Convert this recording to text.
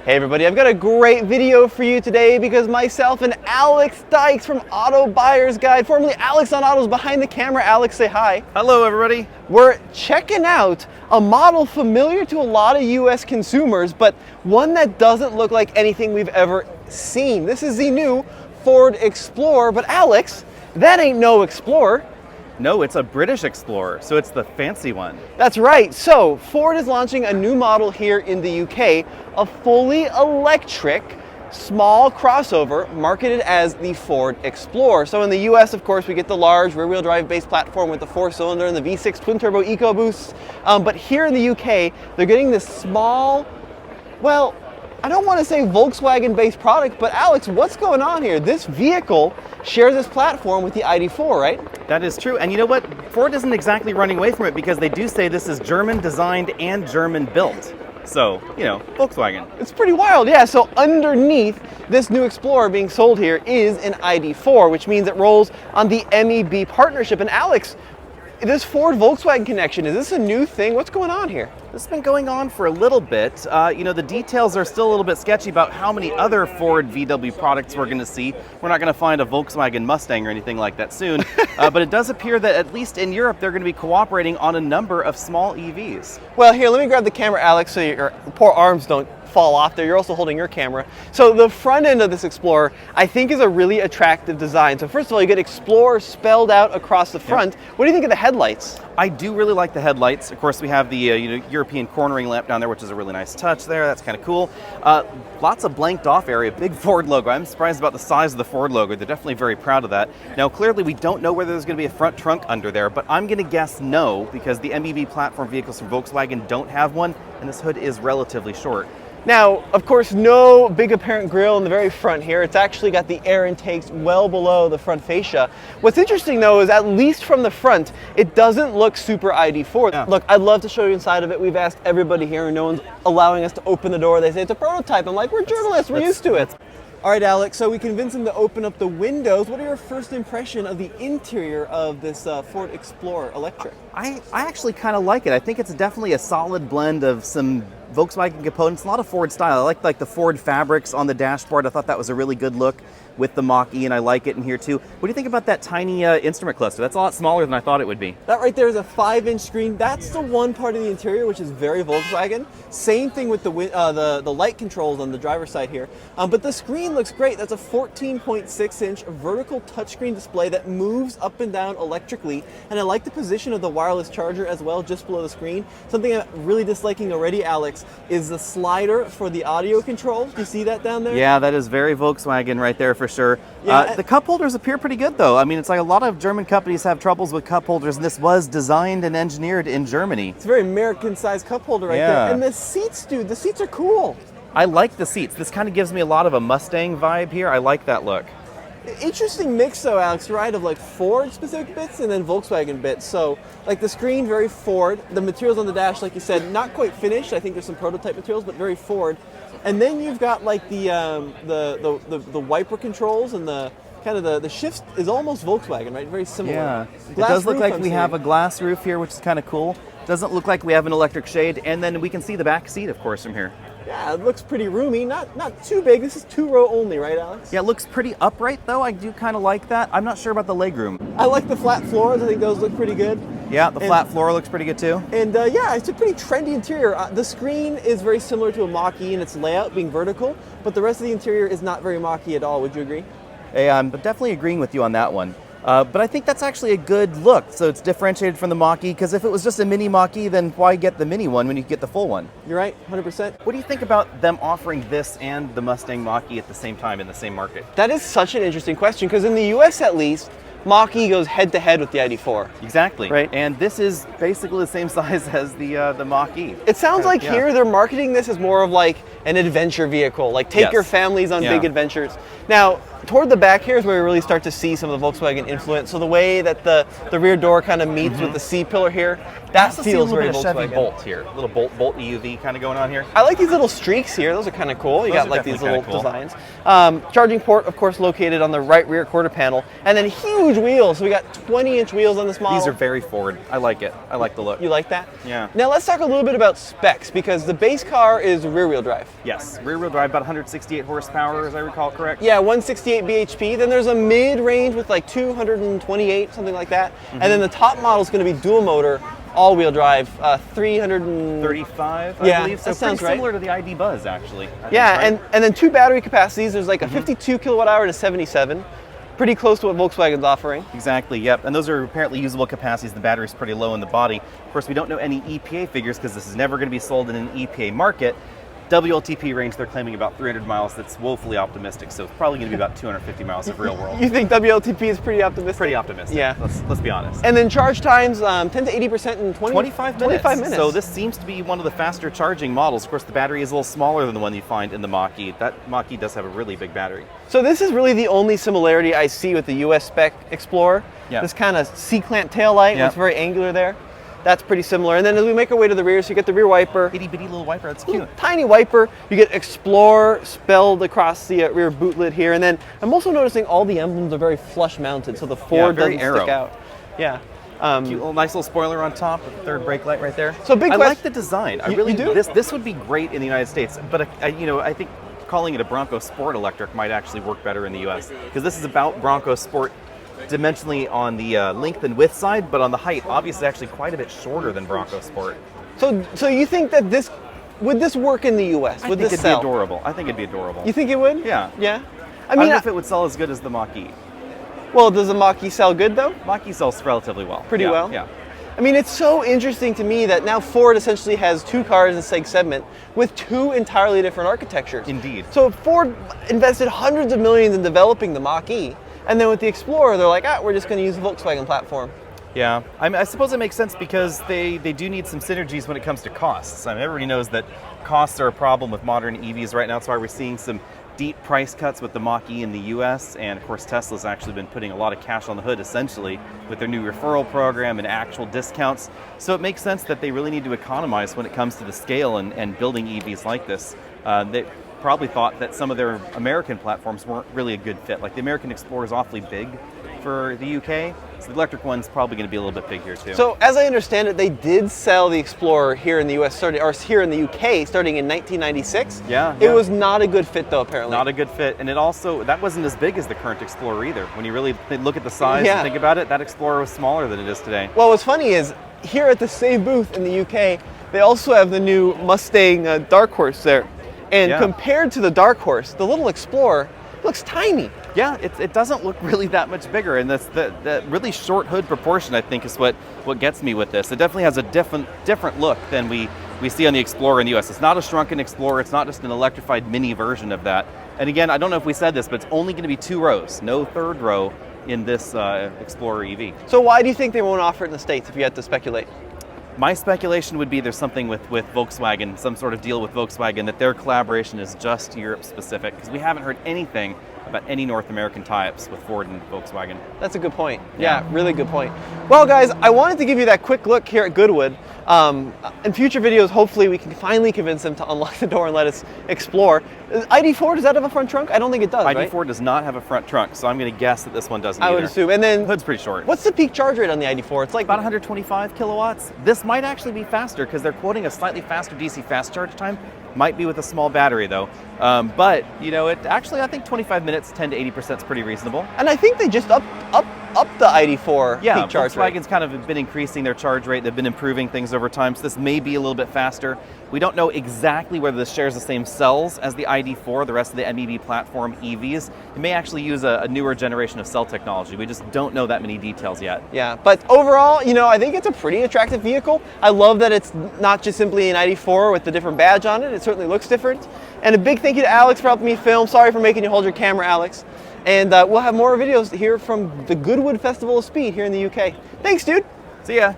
Hey everybody, I've got a great video for you today because myself and Alex Dykes from Auto Buyer's Guide, formerly Alex on Autos, behind the camera. Alex, say hi. Hello everybody. We're checking out a model familiar to a lot of US consumers, but one that doesn't look like anything we've ever seen. This is the new Ford Explorer, but Alex, that ain't no Explorer. No, it's a British Explorer, so it's the fancy one. That's right. So Ford is launching a new model here in the UK, a fully electric small crossover marketed as the Ford Explorer. So in the US, of course, we get the large rear-wheel drive based platform with the 4-cylinder and the V6 twin-turbo EcoBoost. But here in the UK, they're getting this small, well, I don't want to say Volkswagen-based product, but Alex, what's going on here? This vehicle shares this platform with the ID.4, right? That is true, and you know what? Ford isn't exactly running away from it because they do say this is German designed and German built. So, you know, Volkswagen. It's pretty wild, yeah. So underneath this new Explorer being sold here is an ID.4, which means it rolls on the MEB partnership. And Alex, this Ford-Volkswagen connection, is this a new thing? What's going on here? This has been going on for a little bit. You know, the details are still a little bit sketchy about how many other Ford VW products we're going to see. We're not going to find a Volkswagen Mustang or anything like that soon. But it does appear that at least in Europe, they're going to be cooperating on a number of small EVs. Well, here, let me grab the camera, Alex, so your poor arms don't fall off there. You're also holding your camera. So the front end of this Explorer, I think, is a really attractive design. So first of all, you get Explorer spelled out across the front. Yep. What do you think of the headlights? I do really like the headlights. Of course, we have the European cornering lamp down there, which is a really nice touch there. That's kind of cool. Lots of blanked off area, big Ford logo. I'm surprised about the size of the Ford logo. They're definitely very proud of that. Now, clearly, we don't know whether there's going to be a front trunk under there, but I'm going to guess no, because the MEB platform vehicles from Volkswagen don't have one, and this hood is relatively short. Now, of course, no big apparent grille in the very front here. It's actually got the air intakes well below the front fascia. What's interesting, though, is at least from the front, it doesn't look super ID.4. Yeah. Look, I'd love to show you inside of it. We've asked everybody here, and no one's allowing us to open the door. They say it's a prototype. I'm like, we're journalists. We're used to it. All right, Alex, so we convinced them to open up the windows. What are your first impression of the interior of this Ford Explorer Electric? I actually kind of like it. I think it's definitely a solid blend of some Volkswagen components, a lot of Ford style. I like the Ford fabrics on the dashboard. I thought that was a really good look with the Mach-E, and I like it in here too. What do you think about that tiny instrument cluster? That's a lot smaller than I thought it would be. That right there is a 5-inch screen. That's the one part of the interior which is very Volkswagen. Same thing with the light controls on the driver's side here. But the screen looks great. That's a 14.6-inch vertical touchscreen display that moves up and down electrically. And I like the position of the wireless charger as well, just below the screen. Something I'm really disliking already, Alex, is the slider for the audio controls. Do you see that down there? Yeah, that is very Volkswagen right there for sure. Yeah, the cup holders appear pretty good though. I mean, it's like a lot of German companies have troubles with cup holders, and this was designed and engineered in Germany. It's a very American-sized cup holder right there. And the seats, dude, the seats are cool. I like the seats. This kind of gives me a lot of a Mustang vibe here. I like that look. Interesting mix though, Alex, right, of like Ford specific bits and then Volkswagen bits. So like the screen, very Ford. The materials on the dash, like you said, not quite finished. I think there's some prototype materials, but very Ford. And then you've got like the wiper controls, and the kind of the shift is almost Volkswagen, right? Very similar. Yeah, Glass it does look roof, like I'm we seeing. have a glass roof here, which is kind of cool. Doesn't look like we have an electric shade, and then we can see the back seat, of course, from here. Yeah, it looks pretty roomy. Not too big. This is 2-row only, right, Alex? Yeah, it looks pretty upright, though. I do kind of like that. I'm not sure about the legroom. I like the flat floors. I think those look pretty good. Yeah, the flat floor looks pretty good, too. And yeah, it's a pretty trendy interior. The screen is very similar to a Mach-E in its layout, being vertical, but the rest of the interior is not very Mach-E at all. Would you agree? Hey, I'm definitely agreeing with you on that one. But I think that's actually a good look. So it's differentiated from the Mach-E, because if it was just a mini Mach-E, then why get the mini one when you get the full one? You're right, 100%. What do you think about them offering this and the Mustang Mach-E at the same time in the same market? That is such an interesting question, because in the US at least, Mach-E goes head-to-head with the ID.4. Exactly. Right. And this is basically the same size as the Mach-E. It sounds like here they're marketing this as more of like an adventure vehicle, like take your families on big adventures. Now, toward the back here is where we really start to see some of the Volkswagen influence. So the way that the rear door kind of meets with the C-pillar here, that feels very Volkswagen. Chevy Bolt here, a little Bolt EUV kind of going on here. I like these little streaks here. Those are kind of cool. You got like these little designs. Charging port, of course, located on the right rear quarter panel, and then huge wheels. So we got 20-inch wheels on this model. These are very Ford. I like it. I like the look. You like that? Yeah. Now let's talk a little bit about specs, because the base car is rear-wheel drive. Yes, rear-wheel drive, about 168 horsepower, as I recall correct. Yeah, 168 bhp. Then there's a mid-range with like 228, something like that. And then the top model is going to be dual motor, all-wheel drive, 335, I believe. So that sounds right. Similar to the ID Buzz, actually. Yeah, and then 2 battery capacities. There's like a 52 kilowatt hour to 77. Pretty close to what Volkswagen's offering. Exactly, yep. And those are apparently usable capacities. The battery's pretty low in the body. Of course, we don't know any EPA figures because this is never going to be sold in an EPA market. WLTP range, they're claiming about 300 miles. That's woefully optimistic, so it's probably going to be about 250 miles of real world. You think WLTP is pretty optimistic? Pretty optimistic. Yeah. Let's be honest. And then charge times, 10 to 80% in 25 minutes. So this seems to be one of the faster charging models. Of course, the battery is a little smaller than the one you find in the Mach-E. That Mach-E does have a really big battery. So this is really the only similarity I see with the US spec Explorer. Yeah. This kind of C-clamp taillight, it's very angular there. That's pretty similar. And then as we make our way to the rear, so you get the rear wiper. Itty bitty little wiper, that's cute. Tiny wiper. You get Explorer spelled across the rear boot lid here. And then I'm also noticing all the emblems are very flush mounted, so the Ford doesn't stick out. Yeah. Cute little nice little spoiler on top with the third brake light right there. So big I like the design. I really do. This would be great in the United States, but I think calling it a Bronco Sport electric might actually work better in the US, because this is about Bronco Sport dimensionally on the length and width side, but on the height, obviously actually quite a bit shorter than Bronco Sport. So you think that would this work in the US? Would this sell? Be adorable. I think it'd be adorable. You think it would? Yeah. Yeah. I don't know if it would sell as good as the Mach-E. Well, does the Mach-E sell good though? Mach-E sells relatively well. Pretty well? Yeah. I mean, it's so interesting to me that now Ford essentially has 2 cars in the same segment with 2 entirely different architectures. Indeed. So Ford invested hundreds of millions in developing the Mach-E, and then with the Explorer, they're like, we're just going to use the Volkswagen platform. Yeah, I suppose it makes sense because they do need some synergies when it comes to costs. I mean, everybody knows that costs are a problem with modern EVs right now. That's why we're seeing some deep price cuts with the Mach-E in the US, and of course Tesla's actually been putting a lot of cash on the hood essentially with their new referral program and actual discounts. So it makes sense that they really need to economize when it comes to the scale and building EVs like this. They probably thought that some of their American platforms weren't really a good fit. Like the American Explorer is awfully big for the UK, so the electric one's probably going to be a little bit big here too. So as I understand it, they did sell the Explorer here in the US, or here in the UK, starting in 1996. Yeah. It was not a good fit though, apparently. Not a good fit, and that wasn't as big as the current Explorer either. When you really look at the size and think about it, that Explorer was smaller than it is today. Well, what's funny is, here at the same booth in the UK, they also have the new Mustang Dark Horse there. And compared to the Dark Horse, the little Explorer looks tiny. Yeah, it doesn't look really that much bigger, and that's the really short hood proportion, I think, is what gets me with this. It definitely has a different look than we see on the Explorer in the US. It's not a shrunken Explorer, it's not just an electrified mini version of that. And again, I don't know if we said this, but it's only going to be 2 rows, no third row in this Explorer EV. So why do you think they won't offer it in the States, if you had to speculate? My speculation would be there's something with Volkswagen, some sort of deal with Volkswagen, that their collaboration is just Europe specific, because we haven't heard anything about any North American tie-ups with Ford and Volkswagen. That's a good point. Yeah, really good point. Well, guys, I wanted to give you that quick look here at Goodwood. In future videos, hopefully we can finally convince them to unlock the door and let us explore. ID4, does that have a front trunk? I don't think it does, ID4 right? Does not have a front trunk, so I'm going to guess that this one doesn't I would assume. And then, hood's pretty short. What's the peak charge rate on the ID4? It's like about 125 kilowatts. This might actually be faster because they're quoting a slightly faster DC fast charge time. Might be with a small battery though. But, I think 25 minutes, 10 to 80% is pretty reasonable. And I think they just up the ID4 peak charge rate. Volkswagen's kind of been increasing their charge rate. They've been improving things over time, so this may be a little bit faster. We don't know exactly whether this shares the same cells as the ID4, the rest of the MEB platform EVs. It may actually use a newer generation of cell technology. We just don't know that many details yet. Yeah, but overall, I think it's a pretty attractive vehicle. I love that it's not just simply an ID4 with the different badge on it. It certainly looks different. And a big thank you to Alex for helping me film. Sorry for making you hold your camera, Alex. And we'll have more videos here from the Goodwood Festival of Speed here in the UK. Thanks, dude. See ya.